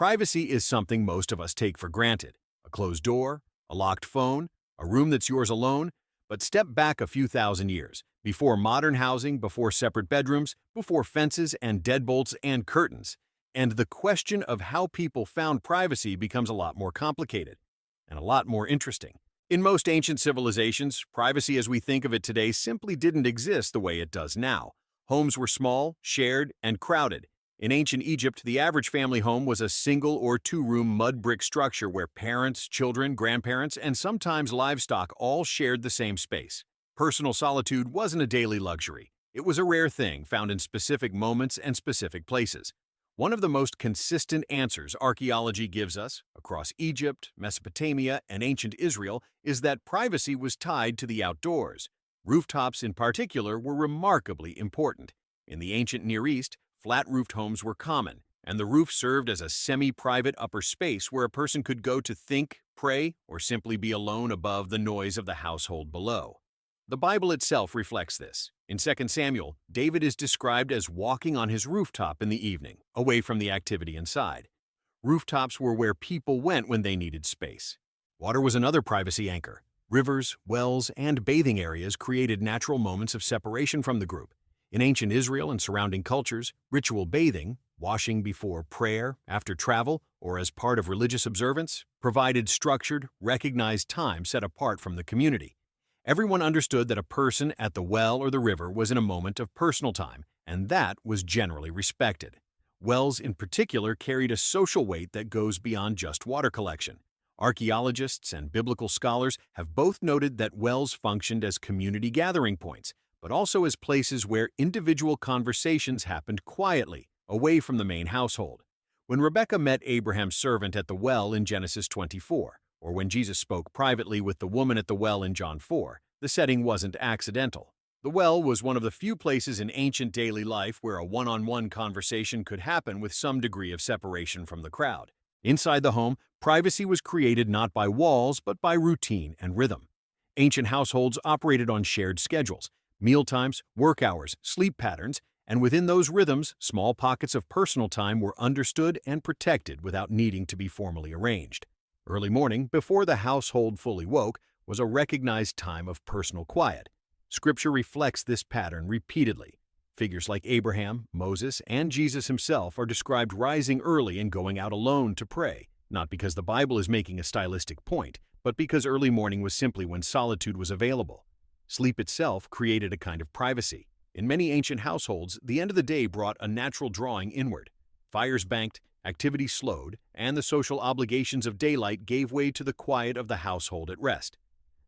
Privacy is something most of us take for granted. A closed door, a locked phone, a room that's yours alone. But step back a few thousand years, before modern housing, before separate bedrooms, before fences and deadbolts and curtains. And the question of how people found privacy becomes a lot more complicated and a lot more interesting. In most ancient civilizations, privacy as we think of it today simply didn't exist the way it does now. Homes were small, shared, and crowded. In ancient Egypt, the average family home was a single or two-room mud brick structure where parents, children, grandparents, and sometimes livestock all shared the same space. Personal solitude wasn't a daily luxury. It was a rare thing found in specific moments and specific places. One of the most consistent answers archaeology gives us, across Egypt, Mesopotamia, and ancient Israel, is that privacy was tied to the outdoors. Rooftops in particular were remarkably important. In the ancient Near East, flat-roofed homes were common, and the roof served as a semi-private upper space where a person could go to think, pray, or simply be alone above the noise of the household below. The Bible itself reflects this. In 2 Samuel, David is described as walking on his rooftop in the evening, away from the activity inside. Rooftops were where people went when they needed space. Water was another privacy anchor. Rivers, wells, and bathing areas created natural moments of separation from the group. In ancient Israel and surrounding cultures, ritual bathing, washing before prayer, after travel, or as part of religious observance, provided structured, recognized time set apart from the community. Everyone understood that a person at the well or the river was in a moment of personal time, and that was generally respected. Wells in particular carried a social weight that goes beyond just water collection. Archaeologists and biblical scholars have both noted that wells functioned as community gathering points, but also as places where individual conversations happened quietly, away from the main household. When Rebekah met Abraham's servant at the well in Genesis 24, or when Jesus spoke privately with the woman at the well in John 4, the setting wasn't accidental. The well was one of the few places in ancient daily life where a one-on-one conversation could happen with some degree of separation from the crowd. Inside the home, privacy was created not by walls but by routine and rhythm. Ancient households operated on shared schedules, mealtimes, work hours, sleep patterns, and within those rhythms, small pockets of personal time were understood and protected without needing to be formally arranged. Early morning, before the household fully woke, was a recognized time of personal quiet. Scripture reflects this pattern repeatedly. Figures like Abraham, Moses, and Jesus himself are described rising early and going out alone to pray, not because the Bible is making a stylistic point, but because early morning was simply when solitude was available. Sleep itself created a kind of privacy. In many ancient households, the end of the day brought a natural drawing inward. Fires banked, activity slowed, and the social obligations of daylight gave way to the quiet of the household at rest.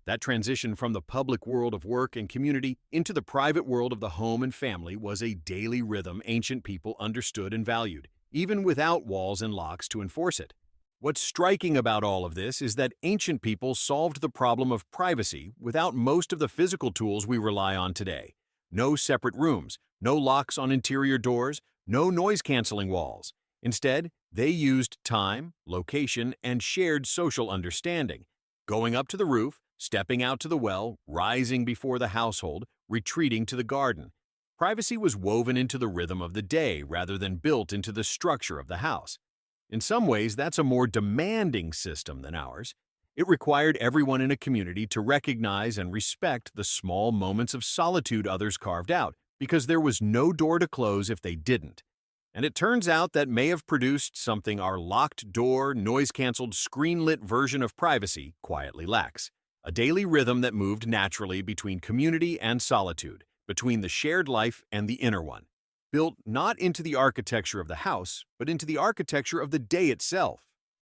That transition from the public world of work and community into the private world of the home and family was a daily rhythm ancient people understood and valued, even without walls and locks to enforce it. What's striking about all of this is that ancient people solved the problem of privacy without most of the physical tools we rely on today. No separate rooms, no locks on interior doors, no noise-canceling walls. Instead, they used time, location, and shared social understanding. Going up to the roof, stepping out to the well, rising before the household, retreating to the garden. Privacy was woven into the rhythm of the day rather than built into the structure of the house. In some ways, that's a more demanding system than ours. It required everyone in a community to recognize and respect the small moments of solitude others carved out, because there was no door to close if they didn't. And it turns out that may have produced something our locked-door, noise-canceled, screen-lit version of privacy quietly lacks. A daily rhythm that moved naturally between community and solitude, between the shared life and the inner one. Built not into the architecture of the house, but into the architecture of the day itself.